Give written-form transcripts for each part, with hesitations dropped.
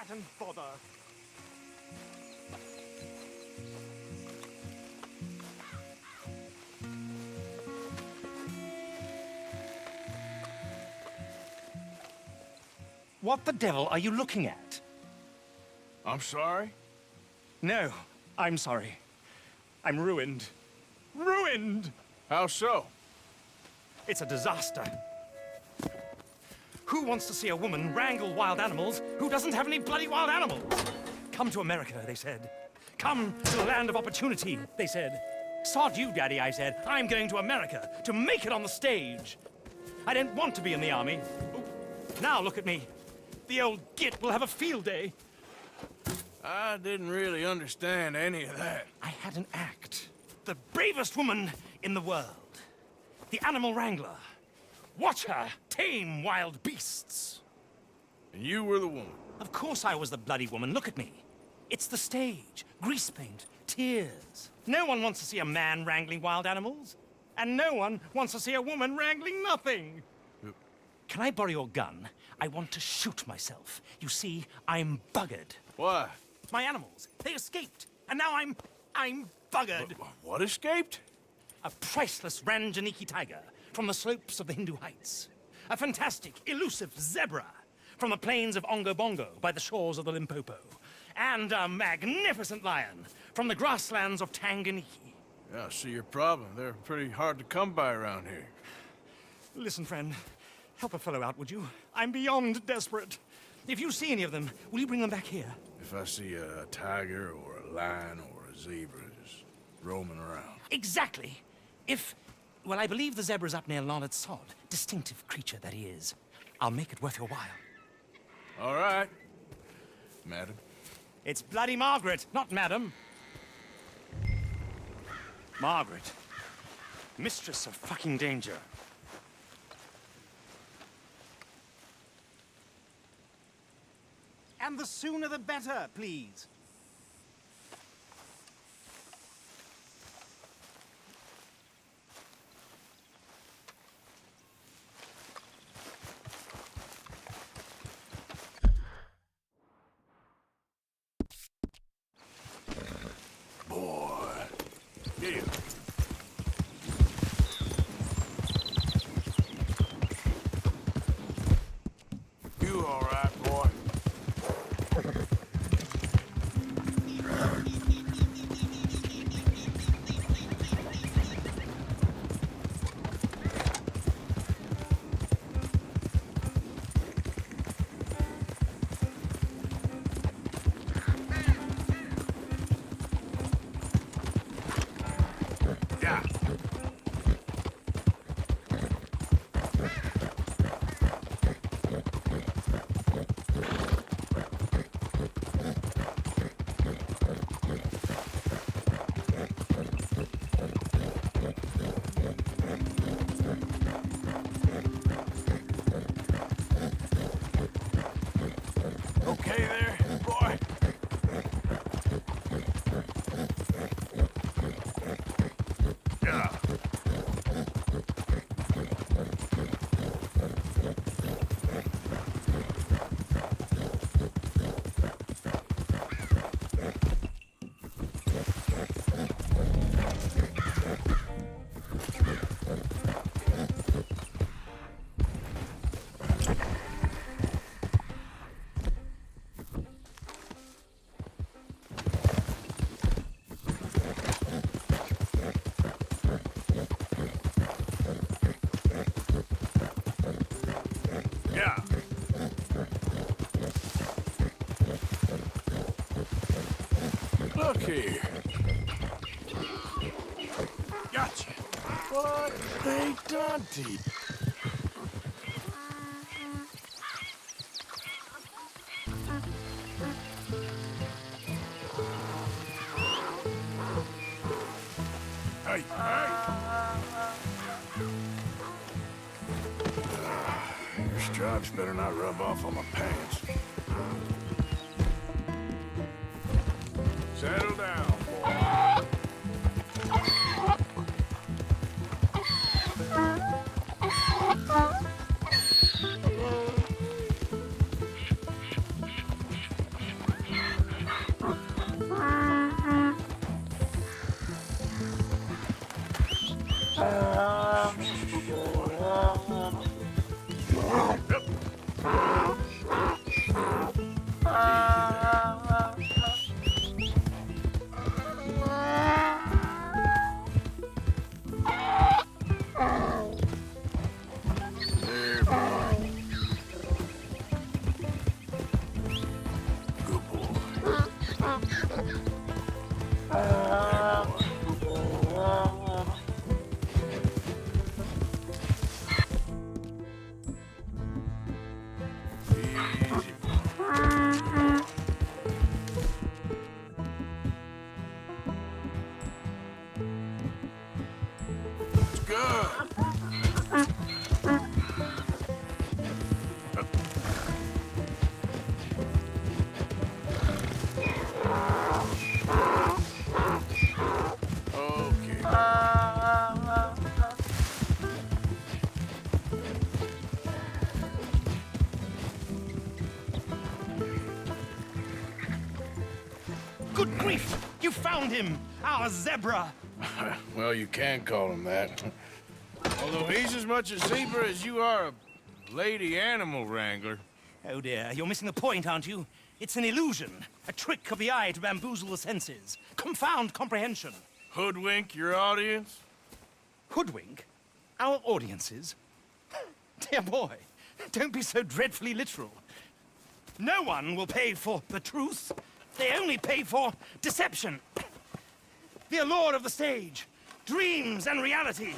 rat and bother. What the devil are you looking at? I'm sorry? No, I'm sorry. I'm ruined. Ruined! How so? It's a disaster. Who wants to see a woman wrangle wild animals who doesn't have any bloody wild animals? Come to America, they said. Come to the land of opportunity, they said. Sod you, Daddy, I said. I'm going to America to make it on the stage. I didn't want to be in the army. Now look at me. The old git will have a field day. I didn't really understand any of that. I had an act. The bravest woman in the world. The animal wrangler. Watch her tame wild beasts. And you were the woman. Of course I was the bloody woman. Look at me. It's the stage. Grease paint. Tears. No one wants to see a man wrangling wild animals. And no one wants to see a woman wrangling nothing. Can I borrow your gun? I want to shoot myself. You see, I'm buggered. Why? My animals, they escaped. And now I'm buggered. What escaped? A priceless Ranjaniki tiger from the slopes of the Hindu Heights. A fantastic, elusive zebra from the plains of Ongo Bongo by the shores of the Limpopo. And a magnificent lion from the grasslands of Tanganyika. Yeah, I see your problem. They're pretty hard to come by around here. Listen, friend, help a fellow out, would you? I'm beyond desperate. If you see any of them, will you bring them back here? If I see a tiger or a lion or a zebra just roaming around. Exactly. Well, I believe the zebra's up near Larned Sod. Distinctive creature that he is. I'll make it worth your while. All right, madam. It's bloody Margaret, not madam. Margaret. Mistress of fucking danger. And the sooner the better, please. Boy. Here. You all right, boy? Yeah. Okay there, boy? Yeah. Yeah. Look here. Gotcha. What they done to you? Hey, hey! Your stripes better not rub off on my pants. Settle down, boy. Good grief! You found him! Our zebra! Well, you can call him that. Although he's as much a zebra as you are a lady animal wrangler. Oh dear, you're missing the point, aren't you? It's an illusion. A trick of the eye to bamboozle the senses. Confound comprehension. Hoodwink your audience? Hoodwink? Our audiences? Dear boy, don't be so dreadfully literal. No one will pay for the truth. They only pay for deception. The allure of the stage, dreams and reality.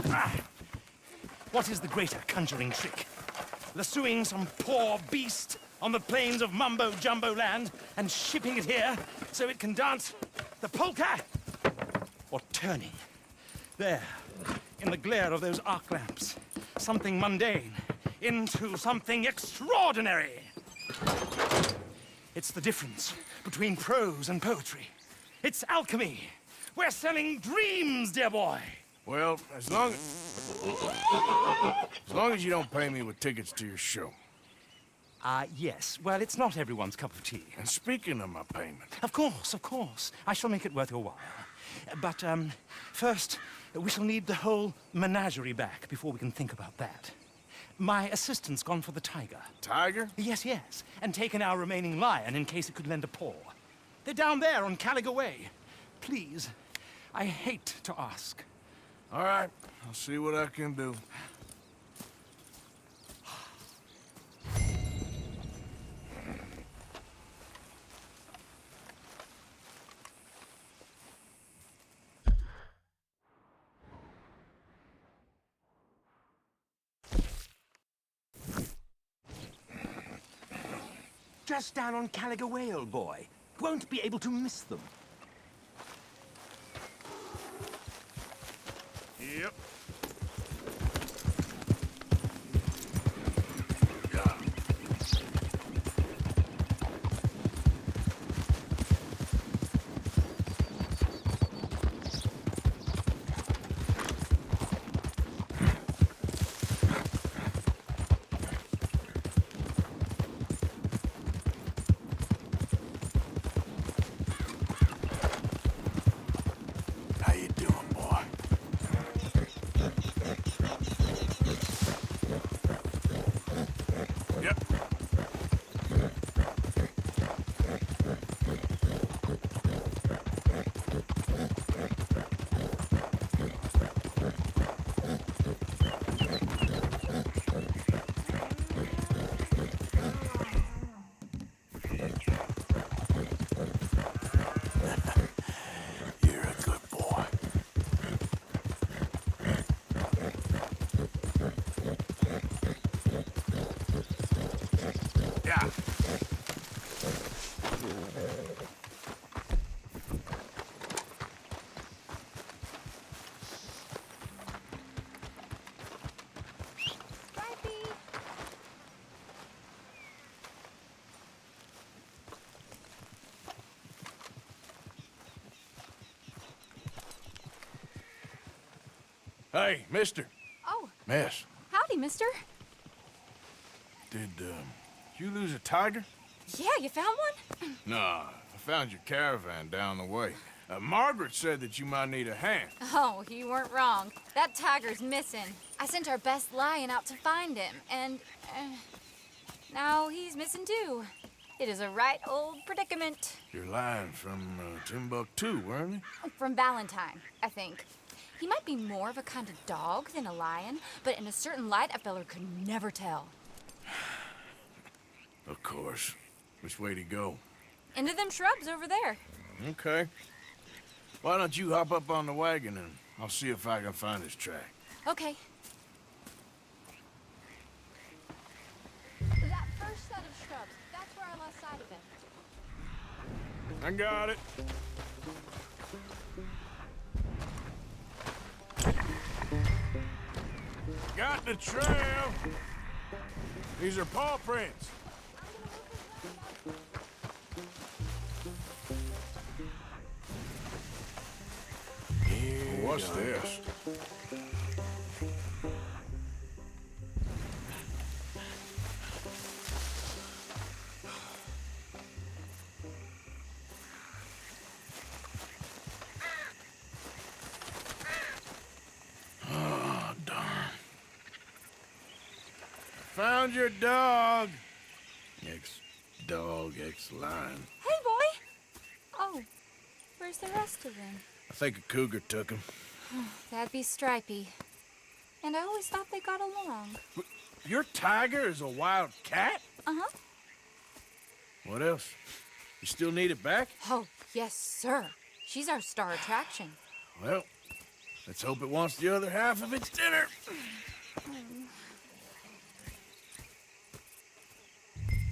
Ah. What is the greater conjuring trick? Lassoing some poor beast on the plains of mumbo-jumbo land and shipping it here so it can dance the polka? Or turning, there, in the glare of those arc lamps, something mundane into something extraordinary? It's the difference between prose and poetry. It's alchemy. We're selling dreams, dear boy. Well, as long as you don't pay me with tickets to your show. Yes. Well, it's not everyone's cup of tea. And speaking of my payment, Of course, of course. I shall make it worth your while. But, first, we shall need the whole menagerie back before we can think about that. My assistant's gone for the tiger. Tiger? Yes, yes. And taken our remaining lion in case it could lend a paw. They're down there on Caliga Way. Please, I hate to ask. All right, I'll see what I can do. Just down on Caliga Way, old boy. Won't be able to miss them. Yep. How you doing, boy? Yep. You're a good boy. Yeah. Hey, mister. Oh, Miss, howdy, mister. did, you lose a tiger? Yeah, you found one? Nah, I found your caravan down the way. Margaret said that you might need a hand. Oh, you weren't wrong. That tiger's missing. I sent our best lion out to find him, and now he's missing too. It is a right old predicament. You're lying from Timbuktu, weren't you? From Valentine, I think. He might be more of a kind of dog than a lion, but in a certain light, a feller could never tell. Of course. Which way to go? Into them shrubs over there. Okay. Why don't you hop up on the wagon and I'll see if I can find his track. Okay. That first set of shrubs, that's where I lost sight of him. I got it. Got the trail. These are paw prints. What's this? Found your dog. Ex-dog, ex-lion. Hey, boy! Oh, where's the rest of them? I think a cougar took him. That'd be Stripey. And I always thought they got along. Your tiger is a wild cat? Uh-huh. What else? You still need it back? Oh, yes, sir. She's our star attraction. Well, let's hope it wants the other half of its dinner.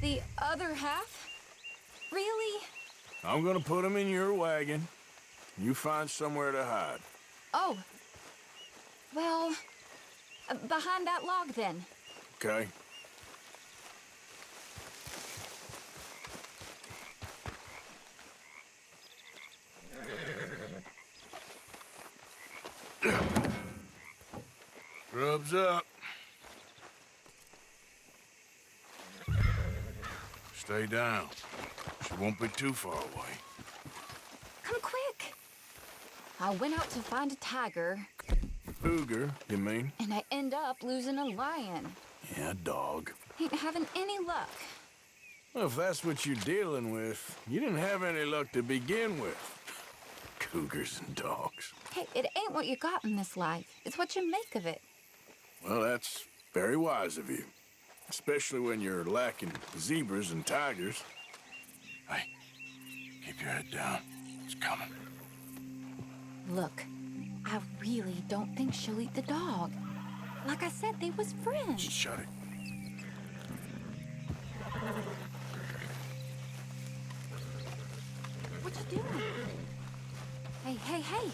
The other half? Really? I'm gonna put him in your wagon. You find somewhere to hide. Oh. Well, behind that log, then. Okay? Grub's up. Stay down. She won't be too far away. Come quick. I went out to find a tiger, Cougar, you mean? and I end up losing a lion. Yeah, dog. Ain't having any luck. Well, if that's what you're dealing with, you didn't have any luck to begin with. Cougars and dogs. Hey, it ain't what you got in this life. It's what you make of it. Well, that's very wise of you. Especially when you're lacking zebras and tigers. Hey, keep your head down. It's coming. Look, I really don't think she'll eat the dog. Like I said, they was friends. Just shut it. What you doing? Hey, hey, hey!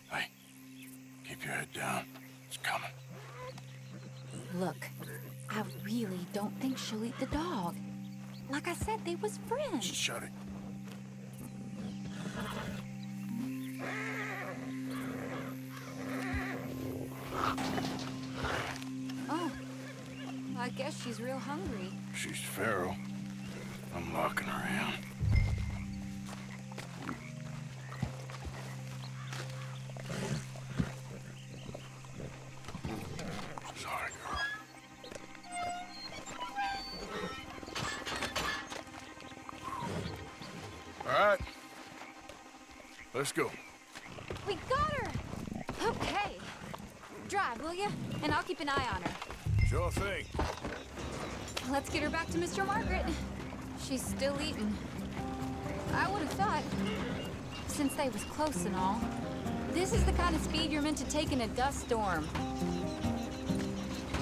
Hey, keep your head down. It's coming. Look, I really don't think she'll eat the dog. Like I said, they was friends. Just shut it. Oh, I guess she's real hungry. She's feral. I'm locking her in. Sorry, girl. All right. Let's go. We got her! Okay. Drive, will you? And I'll keep an eye on her. Sure thing. Let's get her back to Mr. Margaret. She's still eating. I would have thought, since they was close and all, this is the kind of speed you're meant to take in a dust storm.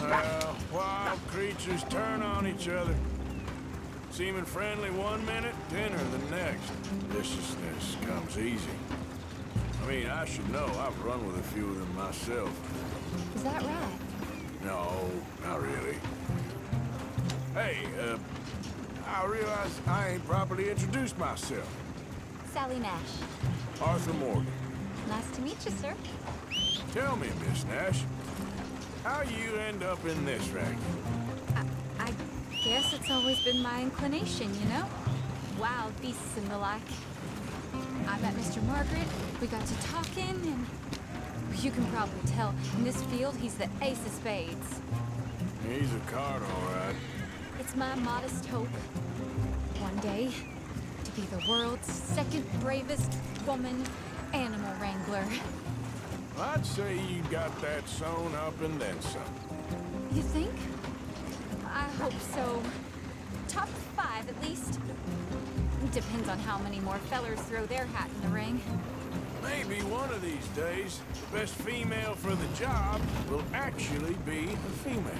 Well, wild creatures turn on each other. Seeming friendly one minute, dinner the next. Viciousness comes easy. I mean, I should know. I've run with a few of them myself. Is that right? No, not really. Hey, I realize I ain't properly introduced myself. Sally Nash. Arthur Morgan. Nice to meet you, sir. Tell me, Miss Nash, how you end up in this racket? I guess it's always been my inclination, you know? Wild beasts and the like. I met Mr. Margaret, we got to talking, and you can probably tell, in this field, he's the ace of spades. He's a card, all right. It's my modest hope, one day, to be the world's second bravest woman animal wrangler. I'd say you got that sewn up and then some. You think? I hope so. Top 5, at least. Depends on how many more fellers throw their hat in the ring. Maybe one of these days, the best female for the job will actually be a female.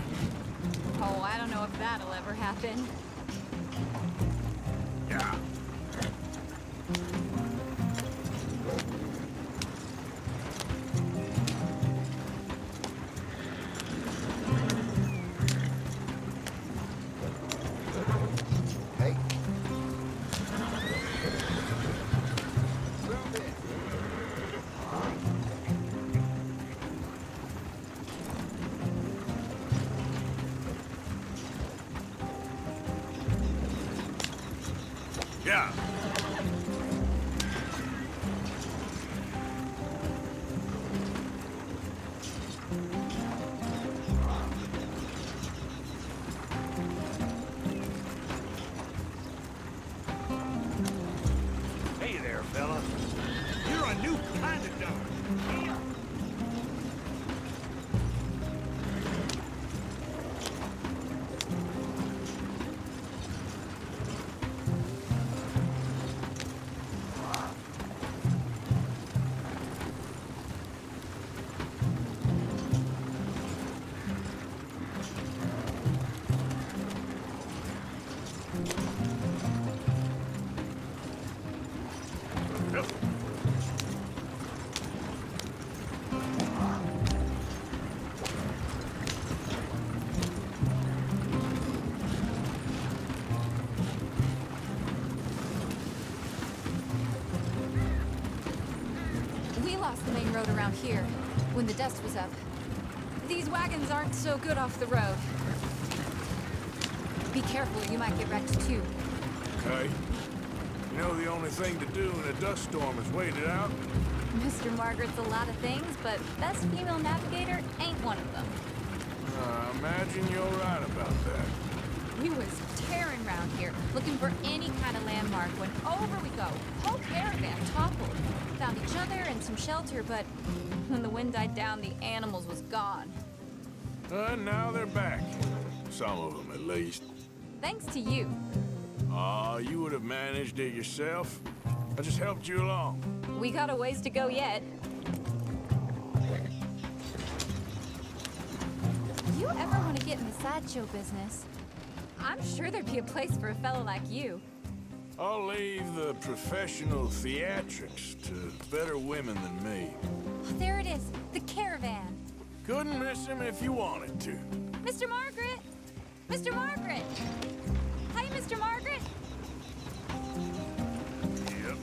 Oh, I don't know if that'll ever happen. Yeah. Hey. there, fella. You're a new kind of dog. We lost the main road around here when the dust was up. These wagons aren't so good off the road. Be careful, you might get wrecked too. Okay. You know the only thing to do in a dust storm is wait it out? Mr. Margaret's a lot of things, but best female navigator ain't one of them. I imagine you're right about that. We was tearing around here, looking for any kind of landmark when over we go. Whole caravan toppled. Found each other and some shelter, but when the wind died down, the animals was gone. Now they're back. Some of them, at least. Thanks to you. Aw, you would have managed it yourself. I just helped you along. We got a ways to go yet. You ever want to get in the sideshow business? I'm sure there'd be a place for a fella like you. I'll leave the professional theatrics to better women than me. Oh, there it is, the caravan. Couldn't miss him if you wanted to. Mr. Margaret! Mr. Margaret! Hi, Mr. Margaret! Yep.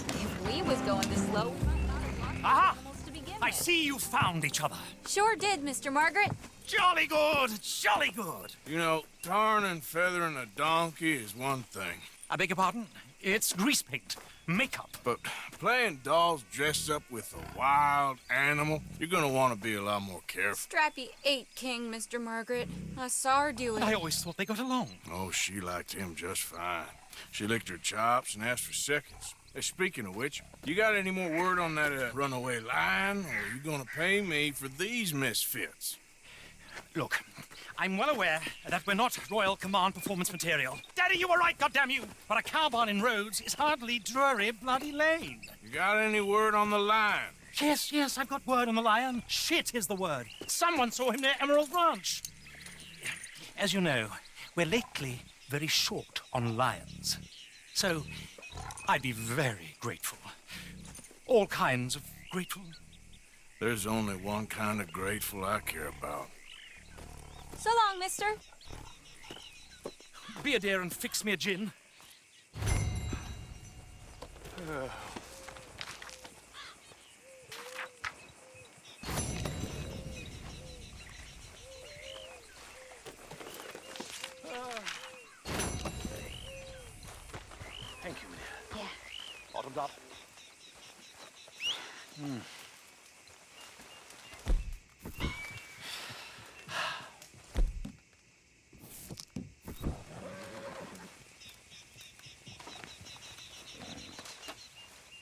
If we was going this slow, we might not have lost Aha! animals to begin I with. see you found each other. Sure did, Mr. Margaret. Jolly good, jolly good. You know, tarring and feathering a donkey is one thing. I beg your pardon? It's grease paint, makeup. But playing dolls dressed up with a wild animal, you're gonna want to be a lot more careful. Strappy ate King, Mr. Margaret. I saw her do it. I always thought they got along. Oh, she liked him just fine. She licked her chops and asked for seconds. Hey, speaking of which, you got any more word on that runaway lion, or are you gonna pay me for these misfits? Look, I'm well aware that we're not Royal Command performance material. Daddy, you were right, goddamn you! But a cow barn in Rhodes is hardly Drury Bloody Lane. You got any word on the lion? Yes, I've got word on the lion. Shit is the word. Someone saw him near Emerald Ranch. As you know, we're lately very short on lions. So, I'd be very grateful. All kinds of grateful. There's only one kind of grateful I care about. So long, mister. Be a dear and fix me a gin. Thank you, dear. Yeah. Bottomed up.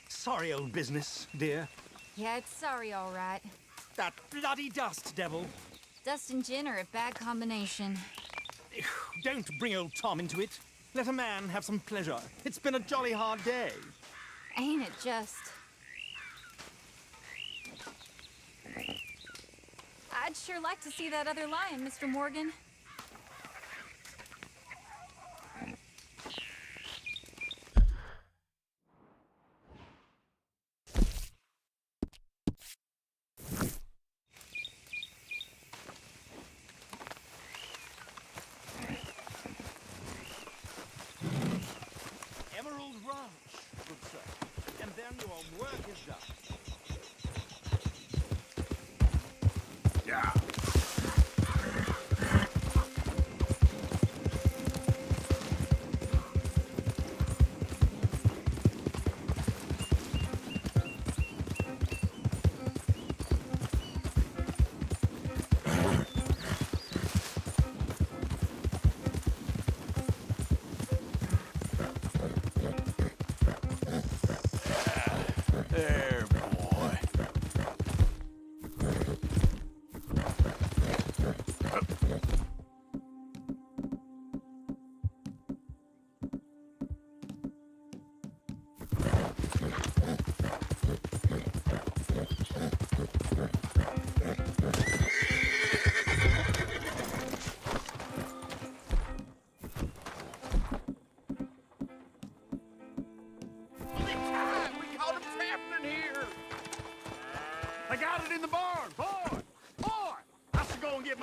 Sorry, old business, dear. Yeah, it's sorry, all right. That bloody dust devil. Dust and gin are a bad combination. Don't bring old Tom into it. Let a man have some pleasure. It's been a jolly hard day. Ain't it just? I'd sure like to see that other lion, Mr. Morgan. Emerald Ranch, good sir. And then your work is done. Yeah.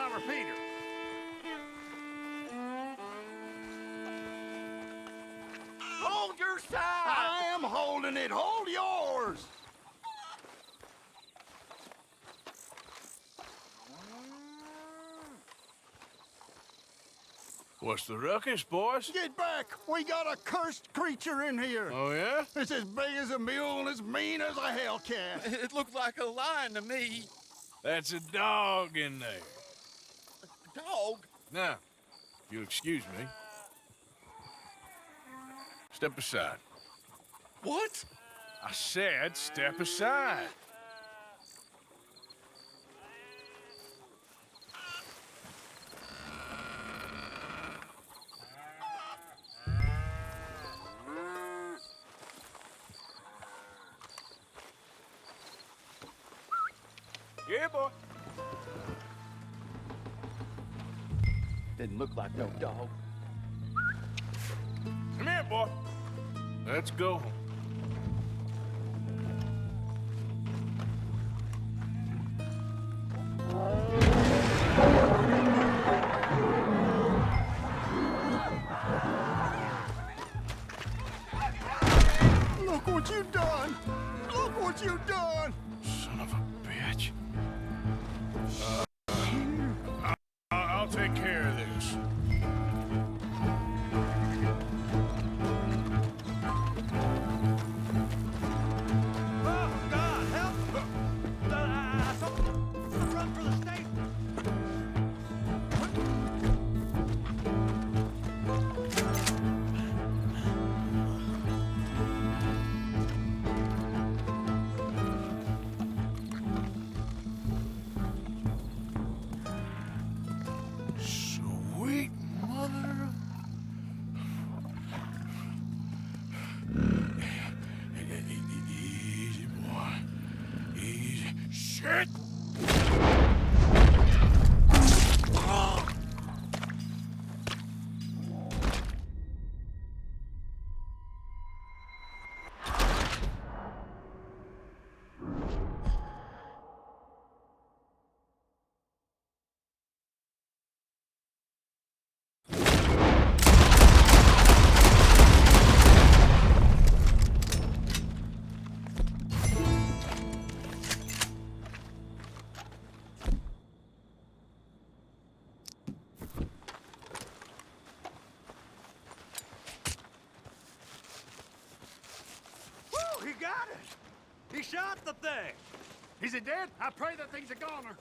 my repeater. Hold your side! I am holding it. Hold yours. What's the ruckus, boys? Get back! We got a cursed creature in here! Oh, yeah? It's as big as a mule and as mean as a hellcat. It looked like a lion to me. That's a dog in there. Dog? Now, if you'll excuse me. Step aside. What? I said step aside. Yeah, boy. Didn't look like no dog. Come here, boy. Let's go. Look what you done! Look what you done! Son of a bitch. I'll take care of this. Oh, God, help! Run for the station! Sweet mother. Easy, boy. Easy. Shit! Woo, he got it! He shot the thing! Is it dead? I pray that thing's a goner.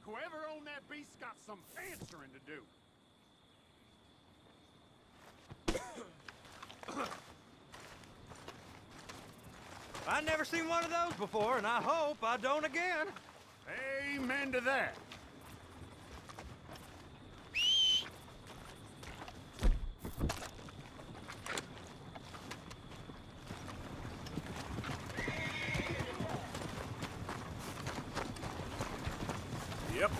Whoever owned that beast's got some answering to do. I never seen one of those before, and I hope I don't again. Amen to that. Yep.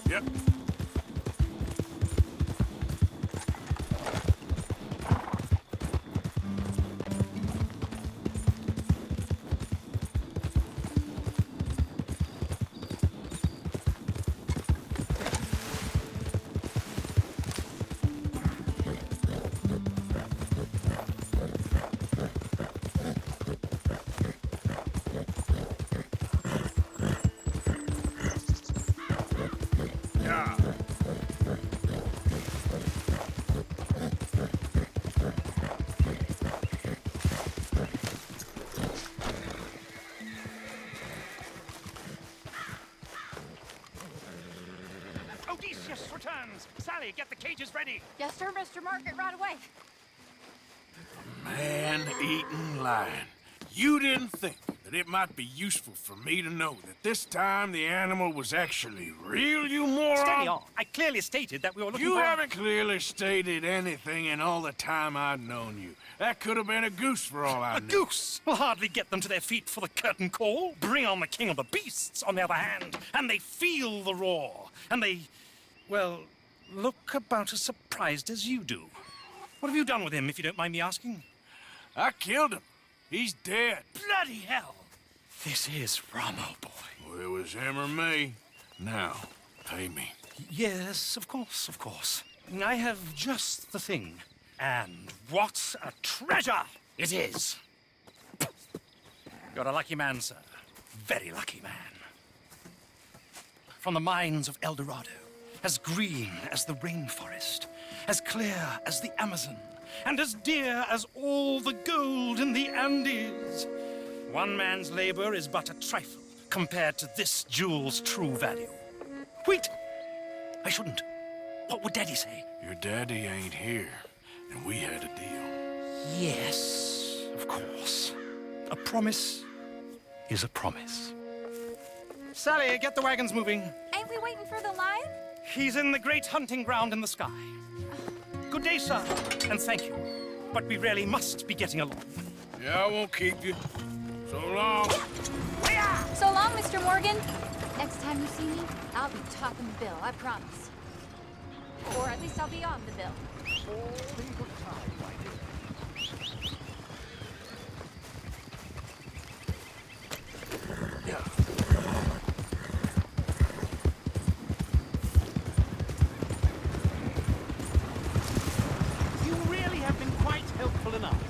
Yep. Yeah. Odysseus returns! Sally, get the cages ready! Yes, sir, Mr. Margaret, right away. Man-eating lion. You didn't think that it might be useful for me to know that this time the animal was actually real, you moron. Steady on. I clearly stated that we were looking You for... haven't clearly stated anything in all the time I've known you. That could have been a goose for all I A knew. goose will hardly get them to their feet for the curtain call. Bring on the king of the beasts, on the other hand, and they feel the roar. And they, well, look about as surprised as you do. What have you done with him, if you don't mind me asking? I killed him. He's dead. Bloody hell! This is Ramo, boy. Well, it was him or me. Now, pay me. Yes, of course, of course. I have just the thing. And what a treasure it is! You're a lucky man, sir. Very lucky man. From the mines of El Dorado, as green as the rainforest, as clear as the Amazon, and as dear as all the gold in the Andes. One man's labor is but a trifle compared to this jewel's true value. Wait! I shouldn't. What would Daddy say? Your daddy ain't here, and we had a deal. Yes, of course. A promise is a promise. Sally, get the wagons moving. Ain't we waiting for the lion? He's in the great hunting ground in the sky. Good day, sir, and thank you. But we really must be getting along. Yeah, I won't keep you. So long. So long, Mr. Morgan. Next time you see me, I'll be topping the bill, I promise. Or at least I'll be on the bill. You really have been quite helpful enough.